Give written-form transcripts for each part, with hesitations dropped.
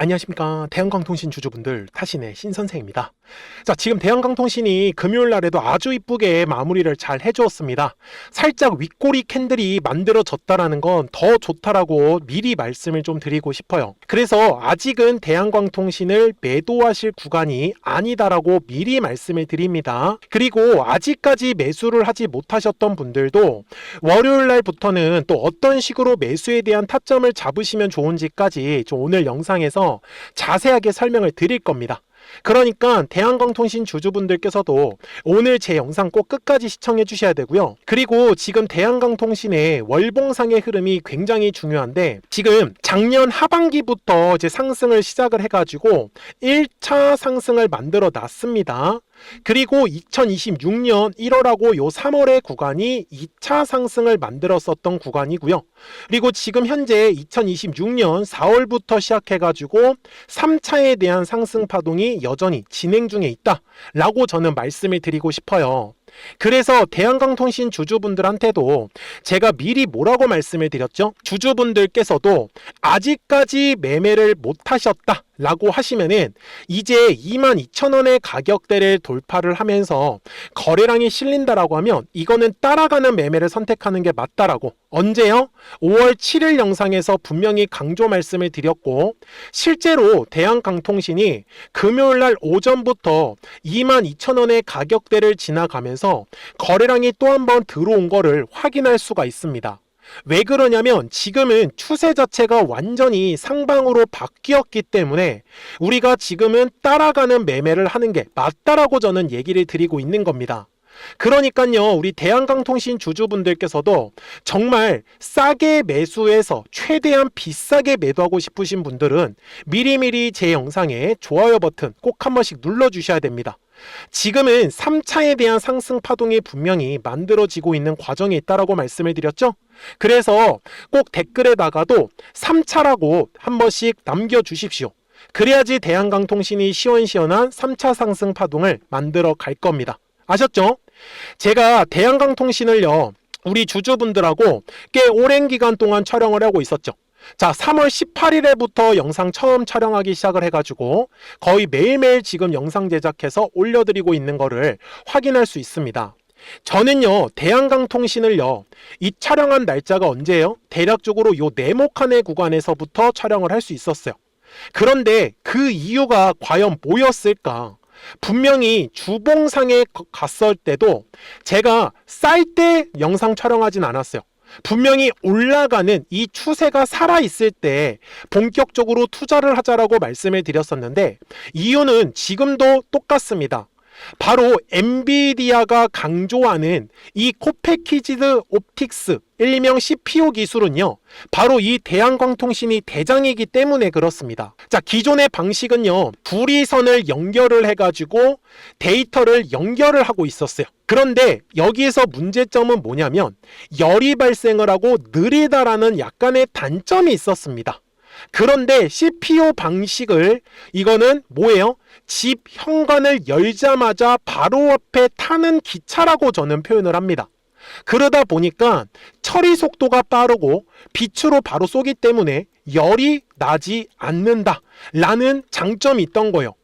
안녕하십니까. 대한광통신 주주분들, 타신의 신선생입니다. 자, 지금 대한광통신이 금요일 날에도 아주 이쁘게 마무리를 잘 해주었습니다. 살짝 윗꼬리 캔들이 만들어졌다라는 건 더 좋다라고 미리 말씀을 좀 드리고 싶어요. 그래서 아직은 대한광통신을 매도하실 구간이 아니다라고 미리 말씀을 드립니다. 그리고 아직까지 매수를 하지 못하셨던 분들도 월요일 날부터는 또 어떤 식으로 매수에 대한 타점을 잡으시면 좋은지까지 좀 오늘 영상에서 자세하게 설명을 드릴 겁니다. 그러니까 대한광통신 주주분들께서도 오늘 제 영상 꼭 끝까지 시청해 주셔야 되고요. 그리고 지금 대한광통신의 월봉상의 흐름이 굉장히 중요한데, 지금 작년 하반기부터 이제 상승을 시작을 해가지고 1차 상승을 만들어 놨습니다. 그리고 2026년 1월하고 요 3월의 구간이 2차 상승을 만들었었던 구간이고요. 그리고 지금 현재 2026년 4월부터 시작해가지고 3차에 대한 상승 파동이 여전히 진행 중에 있다라고 저는 말씀을 드리고 싶어요. 그래서 대한광통신 주주분들한테도 제가 미리 뭐라고 말씀을 드렸죠? 주주분들께서도 아직까지 매매를 못하셨다 라고 하시면은 이제 22,000원의 가격대를 돌파를 하면서 거래량이 실린다라고 하면 이거는 따라가는 매매를 선택하는 게 맞다라고, 언제요? 5월 7일 영상에서 분명히 강조 말씀을 드렸고, 실제로 대한광통신이 금요일날 오전부터 22,000원의 가격대를 지나가면서 거래량이 또 한 번 들어온 거를 확인할 수가 있습니다. 왜 그러냐면 지금은 추세 자체가 완전히 상방으로 바뀌었기 때문에 우리가 지금은 따라가는 매매를 하는 게 맞다라고 저는 얘기를 드리고 있는 겁니다. 그러니까요, 우리 대한광통신 주주분들께서도 정말 싸게 매수해서 최대한 비싸게 매도하고 싶으신 분들은 미리미리 제 영상에 좋아요 버튼 꼭 한 번씩 눌러주셔야 됩니다. 지금은 3차에 대한 상승 파동이 분명히 만들어지고 있는 과정에 있다라고 말씀을 드렸죠. 그래서 꼭 댓글에다가도 3차라고 한 번씩 남겨주십시오. 그래야지 대한광통신이 시원시원한 3차 상승 파동을 만들어 갈 겁니다. 아셨죠? 제가 대한광통신을요, 우리 주주분들하고 꽤 오랜 기간 동안 촬영을 하고 있었죠. 자, 3월 18일에부터 영상 처음 촬영하기 시작을 해가지고 거의 매일매일 지금 영상 제작해서 올려드리고 있는 거를 확인할 수 있습니다. 저는요, 대한광통신을요, 이 촬영한 날짜가 언제예요? 대략적으로 요 네모칸의 구간에서부터 촬영을 할 수 있었어요. 그런데 그 이유가 과연 뭐였을까? 분명히 주봉상에 갔을 때도 제가 쌀 때 영상 촬영하진 않았어요. 분명히 올라가는 이 추세가 살아있을 때 본격적으로 투자를 하자라고 말씀을 드렸었는데, 이유는 지금도 똑같습니다. 바로 엔비디아가 강조하는 이 코패키지드 옵틱스, 일명 CPO 기술은요, 바로 이 대한광통신이 대장이기 때문에 그렇습니다. 자, 기존의 방식은요, 불이선을 연결을 해가지고 데이터를 연결을 하고 있었어요. 그런데 여기에서 문제점은 뭐냐면 열이 발생을 하고 느리다라는 약간의 단점이 있었습니다. 그런데 CPO 방식을, 이거는 뭐예요? 집 현관을 열자마자 바로 앞에 타는 기차라고 저는 표현을 합니다. 그러다 보니까 처리 속도가 빠르고 빛으로 바로 쏘기 때문에 열이 나지 않는다 라는 장점이 있던 거예요.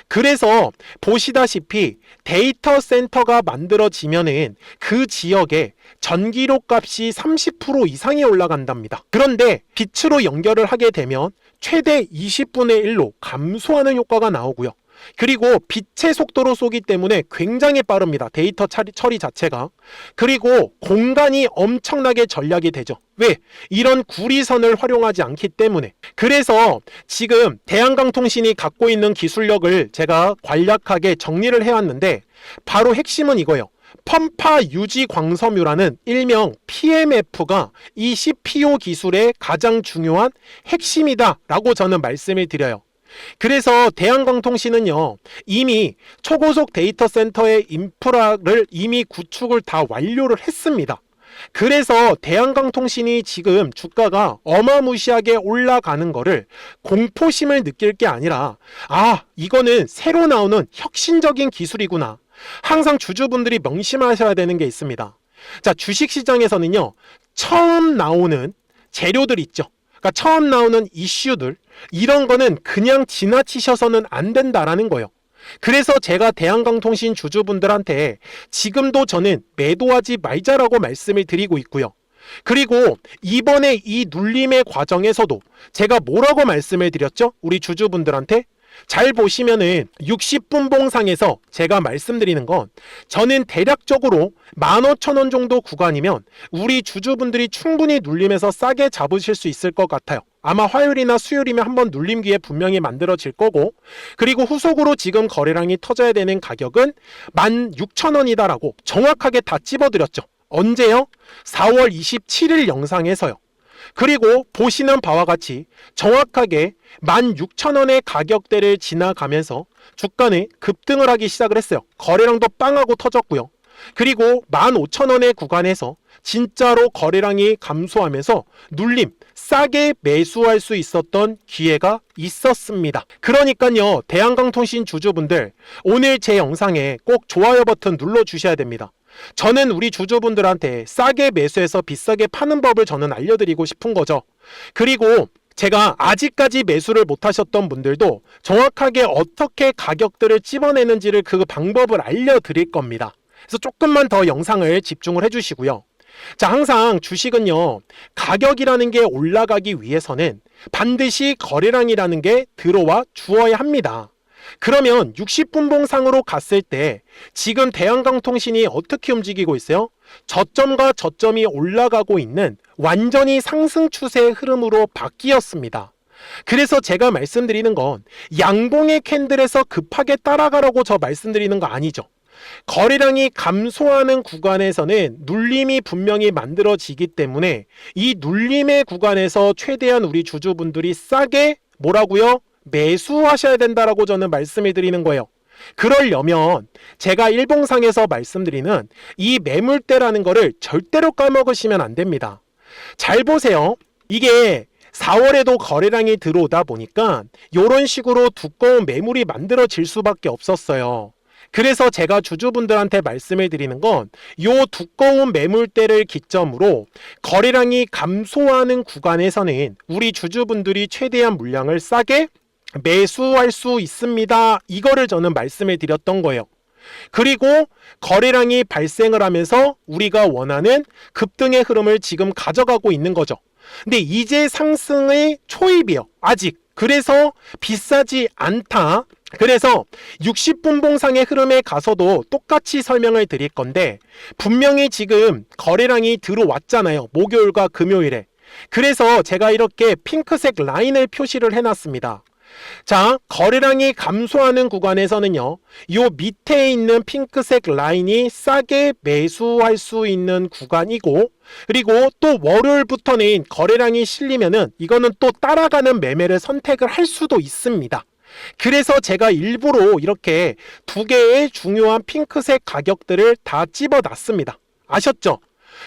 그래서 보시다시피 데이터 센터가 만들어지면은 그 지역에 전기료 값이 30% 이상이 올라간답니다. 그런데 빛으로 연결을 하게 되면 최대 20분의 1로 감소하는 효과가 나오고요. 그리고 빛의 속도로 쏘기 때문에 굉장히 빠릅니다. 데이터 처리 자체가. 그리고 공간이 엄청나게 절약이 되죠. 왜? 이런 구리선을 활용하지 않기 때문에. 그래서 지금 대한광통신이 갖고 있는 기술력을 제가 간략하게 정리를 해왔는데, 바로 핵심은 이거예요. 펌파 유지 광섬유라는 일명 PMF가 이 CPO 기술의 가장 중요한 핵심이다 라고 저는 말씀을 드려요. 그래서 대한광통신은요, 이미 초고속 데이터 센터의 인프라를 이미 구축을 다 완료를 했습니다. 그래서 대한광통신이 지금 주가가 어마무시하게 올라가는 거를 공포심을 느낄 게 아니라, 아, 이거는 새로 나오는 혁신적인 기술이구나. 항상 주주분들이 명심하셔야 되는 게 있습니다. 자, 주식시장에서는요, 처음 나오는 재료들 있죠. 그러니까 처음 나오는 이슈들, 이런 거는 그냥 지나치셔서는 안 된다라는 거예요. 그래서 제가 대한강통신 주주분들한테 지금도 저는 매도하지 말자라고 말씀을 드리고 있고요. 그리고 이번에 이 눌림의 과정에서도 제가 뭐라고 말씀을 드렸죠? 우리 주주분들한테 잘 보시면은 60분봉상에서 제가 말씀드리는 건 저는 대략적으로 15,000원 정도 구간이면 우리 주주분들이 충분히 눌림에서 싸게 잡으실 수 있을 것 같아요. 아마 화요일이나 수요일이면 한번 눌림 기회 분명히 만들어질 거고, 그리고 후속으로 지금 거래량이 터져야 되는 가격은 16,000원이다라고 정확하게 다 찝어드렸죠. 언제요? 4월 27일 영상에서요. 그리고 보시는 바와 같이 정확하게 16,000원의 가격대를 지나가면서 주가는 급등을 하기 시작을 했어요. 거래량도 빵하고 터졌고요. 그리고 15,000원의 구간에서 진짜로 거래량이 감소하면서 눌림, 싸게 매수할 수 있었던 기회가 있었습니다. 그러니까요, 대한강통신 주주분들, 오늘 제 영상에 꼭 좋아요 버튼 눌러주셔야 됩니다. 저는 우리 주주분들한테 싸게 매수해서 비싸게 파는 법을 저는 알려드리고 싶은 거죠. 그리고 제가 아직까지 매수를 못하셨던 분들도 정확하게 어떻게 가격들을 찝어내는지를 그 방법을 알려드릴 겁니다. 그래서 조금만 더 영상을 집중을 해주시고요. 자, 항상 주식은요, 가격이라는 게 올라가기 위해서는 반드시 거래량이라는 게 들어와 주어야 합니다. 그러면 60분봉상으로 갔을 때 지금 대한강통신이 어떻게 움직이고 있어요? 저점과 저점이 올라가고 있는 완전히 상승 추세의 흐름으로 바뀌었습니다. 그래서 제가 말씀드리는 건 양봉의 캔들에서 급하게 따라가라고 저 말씀드리는 거 아니죠. 거래량이 감소하는 구간에서는 눌림이 분명히 만들어지기 때문에 이 눌림의 구간에서 최대한 우리 주주분들이 싸게 뭐라고요? 매수하셔야 된다라고 저는 말씀을 드리는 거예요. 그러려면 제가 일봉상에서 말씀드리는 이 매물대라는 거를 절대로 까먹으시면 안 됩니다. 잘 보세요. 이게 4월에도 거래량이 들어오다 보니까 이런 식으로 두꺼운 매물이 만들어질 수밖에 없었어요. 그래서 제가 주주분들한테 말씀을 드리는 건 이 두꺼운 매물대를 기점으로 거래량이 감소하는 구간에서는 우리 주주분들이 최대한 물량을 싸게 매수할 수 있습니다. 이거를 저는 말씀을 드렸던 거예요. 그리고 거래량이 발생을 하면서 우리가 원하는 급등의 흐름을 지금 가져가고 있는 거죠. 근데 이제 상승의 초입이요. 아직. 그래서 비싸지 않다. 그래서 60분봉상의 흐름에 가서도 똑같이 설명을 드릴 건데 분명히 지금 거래량이 들어왔잖아요. 목요일과 금요일에. 그래서 제가 이렇게 핑크색 라인을 표시를 해놨습니다. 자, 거래량이 감소하는 구간에서는요, 요 밑에 있는 핑크색 라인이 싸게 매수할 수 있는 구간이고, 그리고 또 월요일부터는 거래량이 실리면은 이거는 또 따라가는 매매를 선택을 할 수도 있습니다. 그래서 제가 일부러 이렇게 두 개의 중요한 핑크색 가격들을 다 집어놨습니다. 아셨죠?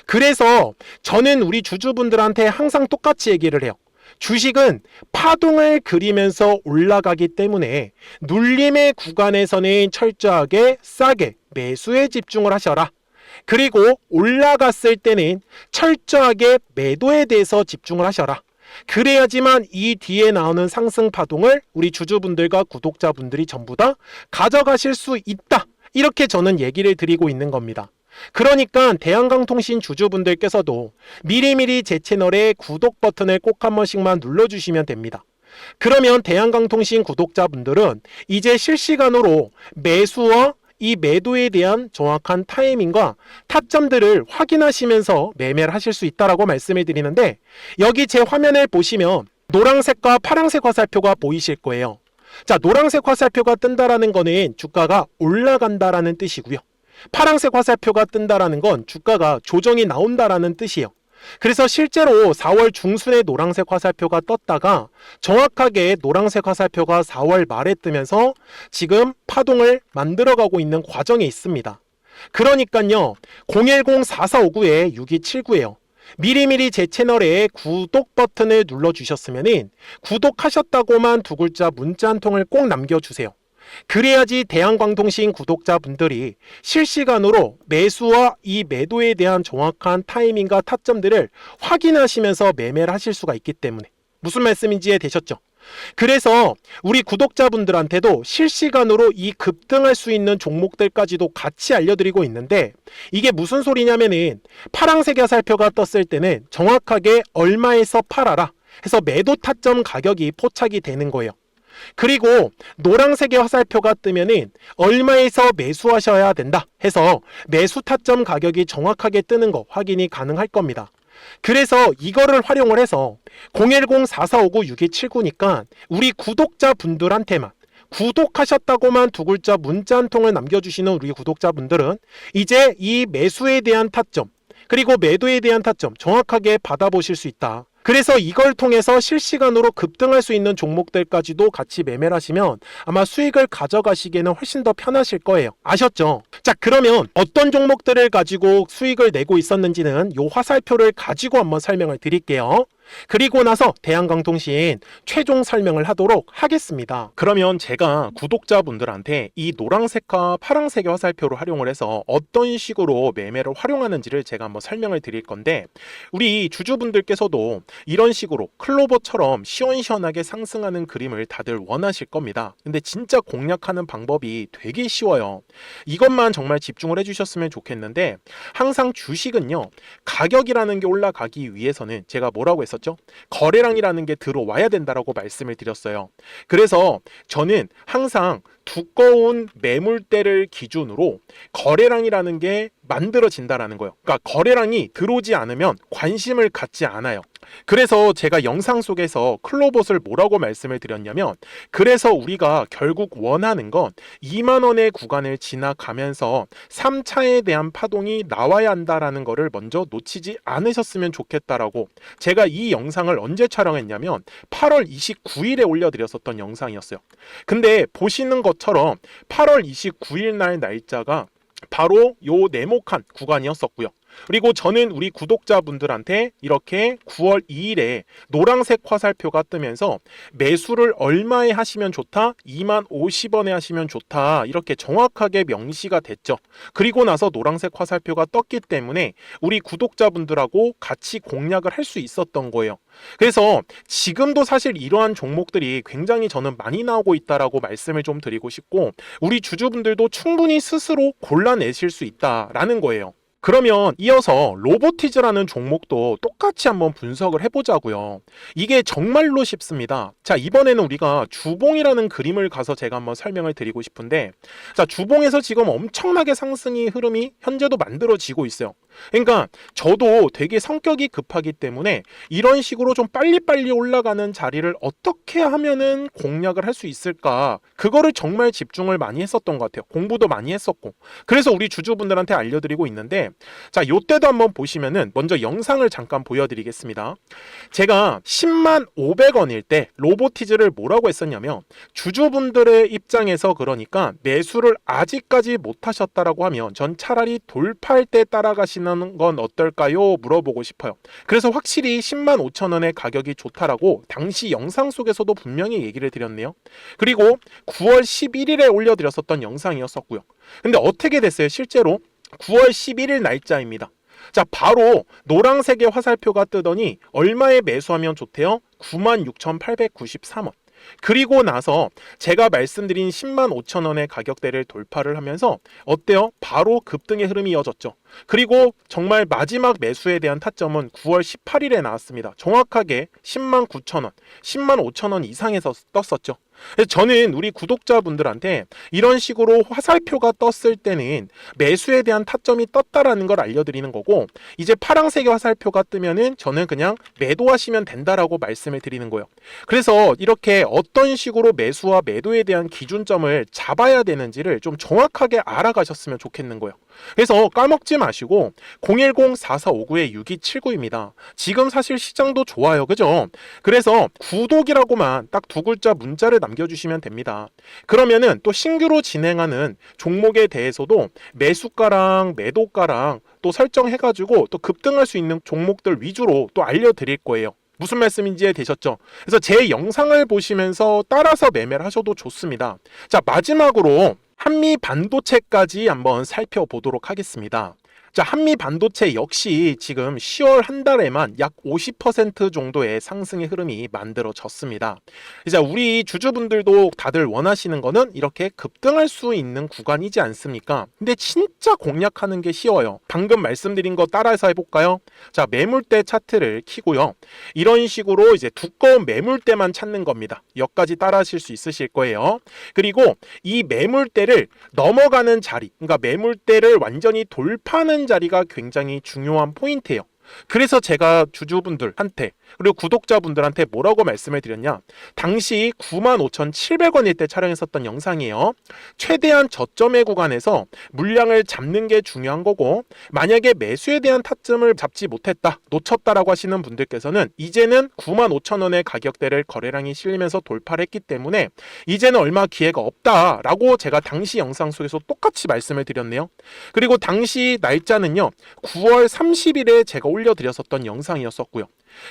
그래서 저는 우리 주주분들한테 항상 똑같이 얘기를 해요. 주식은 파동을 그리면서 올라가기 때문에 눌림의 구간에서는 철저하게 싸게 매수에 집중을 하셔라. 그리고 올라갔을 때는 철저하게 매도에 대해서 집중을 하셔라. 그래야지만 이 뒤에 나오는 상승 파동을 우리 주주분들과 구독자분들이 전부 다 가져가실 수 있다. 이렇게 저는 얘기를 드리고 있는 겁니다. 그러니까 대한강통신 주주분들께서도 미리미리 제 채널에 구독 버튼을 꼭 한 번씩만 눌러주시면 됩니다. 그러면 대한강통신 구독자분들은 이제 실시간으로 매수와 이 매도에 대한 정확한 타이밍과 타점들을 확인하시면서 매매를 하실 수 있다라고 말씀을 드리는데, 여기 제 화면을 보시면 노란색과 파란색 화살표가 보이실 거예요. 자, 노란색 화살표가 뜬다라는 거는 주가가 올라간다라는 뜻이고요. 파란색 화살표가 뜬다라는 건 주가가 조정이 나온다라는 뜻이에요. 그래서 실제로 4월 중순에 노란색 화살표가 떴다가 정확하게 노란색 화살표가 4월 말에 뜨면서 지금 파동을 만들어가고 있는 과정에 있습니다. 그러니까요, 010-4459-6279예요. 미리미리 제 채널에 구독 버튼을 눌러주셨으면 구독하셨다고만 두 글자 문자 한 통을 꼭 남겨주세요. 그래야지 대한강통신 구독자분들이 실시간으로 매수와 이 매도에 대한 정확한 타이밍과 타점들을 확인하시면서 매매를 하실 수가 있기 때문에, 무슨 말씀인지 이해되셨죠? 그래서 우리 구독자분들한테도 실시간으로 이 급등할 수 있는 종목들까지도 같이 알려드리고 있는데, 이게 무슨 소리냐면은 파랑색 화살표가 떴을 때는 정확하게 얼마에서 팔아라 해서 매도 타점 가격이 포착이 되는 거예요. 그리고 노란색의 화살표가 뜨면은 얼마에서 매수하셔야 된다 해서 매수 타점 가격이 정확하게 뜨는 거 확인이 가능할 겁니다. 그래서 이거를 활용을 해서 010-4459-6279니까 우리 구독자분들한테만, 구독하셨다고만 두 글자 문자 한 통을 남겨주시는 우리 구독자분들은 이제 이 매수에 대한 타점 그리고 매도에 대한 타점 정확하게 받아보실 수 있다. 그래서 이걸 통해서 실시간으로 급등할 수 있는 종목들까지도 같이 매매를 하시면 아마 수익을 가져가시기에는 훨씬 더 편하실 거예요. 아셨죠? 자, 그러면 어떤 종목들을 가지고 수익을 내고 있었는지는 이 화살표를 가지고 한번 설명을 드릴게요. 그리고 나서 대한강통신 최종 설명을 하도록 하겠습니다. 그러면 제가 구독자분들한테 이 노란색과 파란색의 화살표를 활용을 해서 어떤 식으로 매매를 활용하는지를 제가 한번 설명을 드릴 건데, 우리 주주분들께서도 이런 식으로 클로버처럼 시원시원하게 상승하는 그림을 다들 원하실 겁니다. 근데 진짜 공략하는 방법이 되게 쉬워요. 이것만 정말 집중을 해주셨으면 좋겠는데, 항상 주식은요, 가격이라는 게 올라가기 위해서는 제가 뭐라고 했었죠? 거래량이라는 게 들어와야 된다라고 말씀을 드렸어요. 그래서 저는 항상 두꺼운 매물대를 기준으로 거래량이라는 게 만들어진다라는 거예요. 그러니까 거래량이 들어오지 않으면 관심을 갖지 않아요. 그래서 제가 영상 속에서 클로봇을 뭐라고 말씀을 드렸냐면, 그래서 우리가 결국 원하는 건 2만 원의 구간을 지나가면서 3차에 대한 파동이 나와야 한다라는 거를 먼저 놓치지 않으셨으면 좋겠다라고, 제가 이 영상을 언제 촬영했냐면 8월 29일에 올려드렸었던 영상이었어요. 근데 보시는 것처럼 8월 29일 날 날짜가 바로 요 네모칸 구간이었었고요. 그리고 저는 우리 구독자분들한테 이렇게 9월 2일에 노란색 화살표가 뜨면서 매수를 얼마에 하시면 좋다? 2만 50원에 하시면 좋다. 이렇게 정확하게 명시가 됐죠. 그리고 나서 노란색 화살표가 떴기 때문에 우리 구독자분들하고 같이 공략을 할 수 있었던 거예요. 그래서 지금도 사실 이러한 종목들이 굉장히 저는 많이 나오고 있다라고 말씀을 좀 드리고 싶고, 우리 주주분들도 충분히 스스로 골라내실 수 있다라는 거예요. 그러면 이어서 로보티즈라는 종목도 똑같이 한번 분석을 해보자고요. 이게 정말로 쉽습니다. 자, 이번에는 우리가 주봉이라는 그림을 가서 제가 한번 설명을 드리고 싶은데, 자, 주봉에서 지금 엄청나게 상승이 흐름이 현재도 만들어지고 있어요. 그러니까 저도 되게 성격이 급하기 때문에 이런 식으로 좀 빨리빨리 올라가는 자리를 어떻게 하면은 공략을 할 수 있을까, 그거를 정말 집중을 많이 했었던 것 같아요. 공부도 많이 했었고. 그래서 우리 주주분들한테 알려드리고 있는데, 자, 요때도 한번 보시면은 먼저 영상을 잠깐 보여드리겠습니다. 제가 10만 500원일 때 로보티즈를 뭐라고 했었냐면, 주주분들의 입장에서 그러니까 매수를 아직까지 못 하셨다라고 하면 전 차라리 돌파할 때 따라가시는 건 어떨까요? 물어보고 싶어요. 그래서 확실히 10만 5천 원의 가격이 좋다라고 당시 영상 속에서도 분명히 얘기를 드렸네요. 그리고 9월 11일에 올려드렸었던 영상이었었고요. 근데 어떻게 됐어요? 실제로 9월 11일 날짜입니다. 자, 바로 노란색의 화살표가 뜨더니 얼마에 매수하면 좋대요? 96,893원. 그리고 나서 제가 말씀드린 10만 5천 원의 가격대를 돌파를 하면서 어때요? 바로 급등의 흐름이 이어졌죠. 그리고 정말 마지막 매수에 대한 타점은 9월 18일에 나왔습니다. 정확하게 10만 9천 원, 10만 5천 원 이상에서 떴었죠. 저는 우리 구독자분들한테 이런 식으로 화살표가 떴을 때는 매수에 대한 타점이 떴다라는 걸 알려드리는 거고, 이제 파란색의 화살표가 뜨면은 저는 그냥 매도하시면 된다라고 말씀을 드리는 거예요. 그래서 이렇게 어떤 식으로 매수와 매도에 대한 기준점을 잡아야 되는지를 좀 정확하게 알아가셨으면 좋겠는 거예요. 그래서 까먹지 마시고 010-4459-6279입니다. 지금 사실 시장도 좋아요, 그죠? 그래서 구독이라고만 딱 두 글자 문자를 남겨주시면 됩니다. 그러면은 또 신규로 진행하는 종목에 대해서도 매수가랑 매도가랑 또 설정해가지고 또 급등할 수 있는 종목들 위주로 또 알려드릴 거예요. 무슨 말씀인지 되셨죠? 그래서 제 영상을 보시면서 따라서 매매를 하셔도 좋습니다. 자, 마지막으로 한미 반도체까지 한번 살펴보도록 하겠습니다. 자, 한미 반도체 역시 지금 10월 한 달에만 약 50% 정도의 상승의 흐름이 만들어졌습니다. 이제 우리 주주분들도 다들 원하시는 거는 이렇게 급등할 수 있는 구간이지 않습니까? 근데 진짜 공략하는 게 쉬워요. 방금 말씀드린 거 따라서 해볼까요? 자, 매물대 차트를 켜고요. 이런 식으로 이제 두꺼운 매물대만 찾는 겁니다. 여기까지 따라 하실 수 있으실 거예요. 그리고 이 매물대를 넘어가는 자리, 그러니까 매물대를 완전히 돌파하는 자리가 굉장히 중요한 포인트예요. 그래서 제가 주주분들한테 그리고 구독자분들한테 뭐라고 말씀을 드렸냐, 당시 95,700원일 때 촬영했었던 영상이에요. 최대한 저점의 구간에서 물량을 잡는 게 중요한 거고, 만약에 매수에 대한 타점을 잡지 못했다, 놓쳤다라고 하시는 분들께서는 이제는 95,000원의 가격대를 거래량이 실리면서 돌파를 했기 때문에 이제는 얼마 기회가 없다라고 제가 당시 영상 속에서 똑같이 말씀을 드렸네요. 그리고 당시 날짜는요, 9월 30일에 제가 올려드렸었던 영상이었었고요.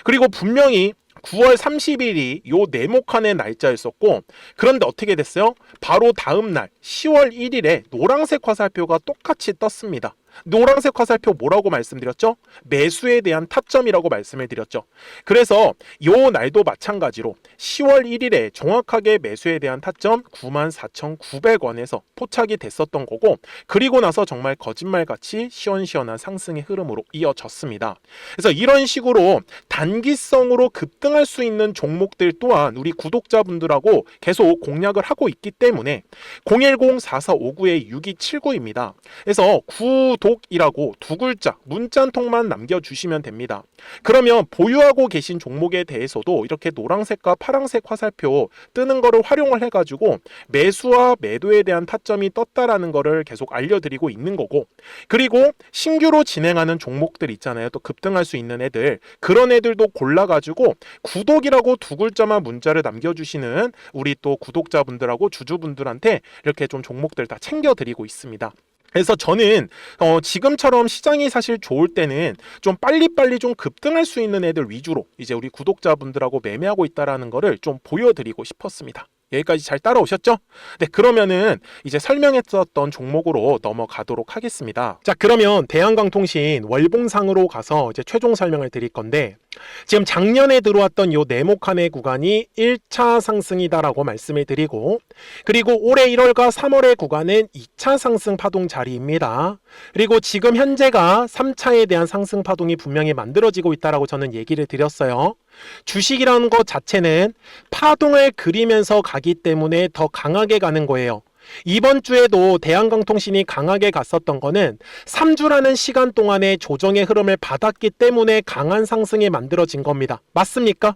그리고 분명히 9월 30일이 요 네모칸의 날짜였었고, 그런데 어떻게 됐어요? 바로 다음 날 10월 1일에 노란색 화살표가 똑같이 떴습니다. 노란색 화살표 뭐라고 말씀드렸죠? 매수에 대한 타점이라고 말씀을 드렸죠. 그래서 요 날도 마찬가지로 10월 1일에 정확하게 매수에 대한 타점 94,900원에서 포착이 됐었던 거고, 그리고 나서 정말 거짓말같이 시원시원한 상승의 흐름으로 이어졌습니다. 그래서 이런 식으로 단기성으로 급등할 수 있는 종목들 또한 우리 구독자분들하고 계속 공략을 하고 있기 때문에 010-4459-6279입니다. 그래서 구독이라고 두 글자 문자 한 통만 남겨주시면 됩니다. 그러면 보유하고 계신 종목에 대해서도 이렇게 노란색과 파란색 화살표 뜨는 거를 활용을 해가지고 매수와 매도에 대한 타점이 떴다라는 거를 계속 알려드리고 있는 거고, 그리고 신규로 진행하는 종목들 있잖아요. 또 급등할 수 있는 애들, 그런 애들도 골라가지고 구독이라고 두 글자만 문자를 남겨주시는 우리 또 구독자분들하고 주주분들한테 이렇게 좀 종목들 다 챙겨드리고 있습니다. 그래서 저는 지금처럼 시장이 사실 좋을 때는 좀 빨리빨리 좀 급등할 수 있는 애들 위주로 이제 우리 구독자분들하고 매매하고 있다라는 거를 좀 보여드리고 싶었습니다. 여기까지 잘 따라오셨죠? 네, 그러면은 이제 설명했었던 종목으로 넘어가도록 하겠습니다. 자, 그러면 대한광통신 월봉상으로 가서 이제 최종 설명을 드릴 건데, 지금 작년에 들어왔던 요 네모칸의 구간이 1차 상승이다라고 말씀을 드리고, 그리고 올해 1월과 3월의 구간은 2차 상승 파동 자리입니다. 그리고 지금 현재가 3차에 대한 상승 파동이 분명히 만들어지고 있다라고 저는 얘기를 드렸어요. 주식이라는 것 자체는 파동을 그리면서 가기 때문에 더 강하게 가는 거예요. 이번 주에도 대한광통신이 강하게 갔었던 거는 3주라는 시간 동안에 조정의 흐름을 받았기 때문에 강한 상승이 만들어진 겁니다. 맞습니까?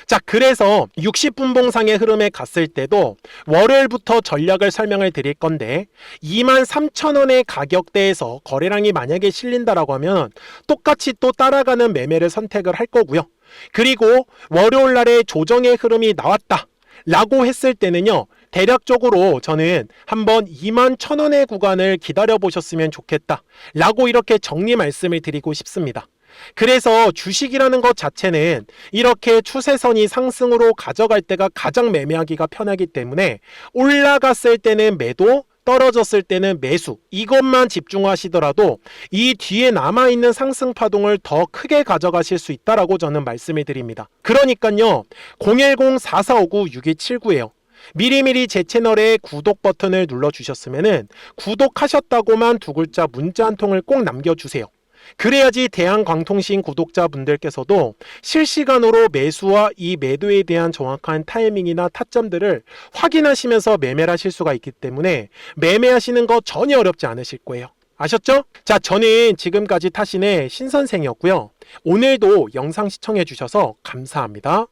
자, 그래서 60분봉상의 흐름에 갔을 때도 월요일부터 전략을 설명을 드릴 건데, 23,000원의 가격대에서 거래량이 만약에 실린다라고 하면 똑같이 또 따라가는 매매를 선택을 할 거고요. 그리고 월요일 날에 조정의 흐름이 나왔다 라고 했을 때는요, 대략적으로 저는 한번 21,000원의 구간을 기다려 보셨으면 좋겠다 라고 이렇게 정리 말씀을 드리고 싶습니다. 그래서 주식이라는 것 자체는 이렇게 추세선이 상승으로 가져갈 때가 가장 매매하기가 편하기 때문에 올라갔을 때는 매도, 떨어졌을 때는 매수, 이것만 집중하시더라도 이 뒤에 남아있는 상승 파동을 더 크게 가져가실 수 있다라고 저는 말씀을 드립니다. 그러니까요, 010-4459-6279예요. 미리미리 제 채널에 구독 버튼을 눌러주셨으면 구독하셨다고만 두 글자 문자 한 통을 꼭 남겨주세요. 그래야지 대한광통신 구독자분들께서도 실시간으로 매수와 이 매도에 대한 정확한 타이밍이나 타점들을 확인하시면서 매매를 하실 수가 있기 때문에 매매하시는 거 전혀 어렵지 않으실 거예요. 아셨죠? 자, 저는 지금까지 타신의 신선생이었고요. 오늘도 영상 시청해 주셔서 감사합니다.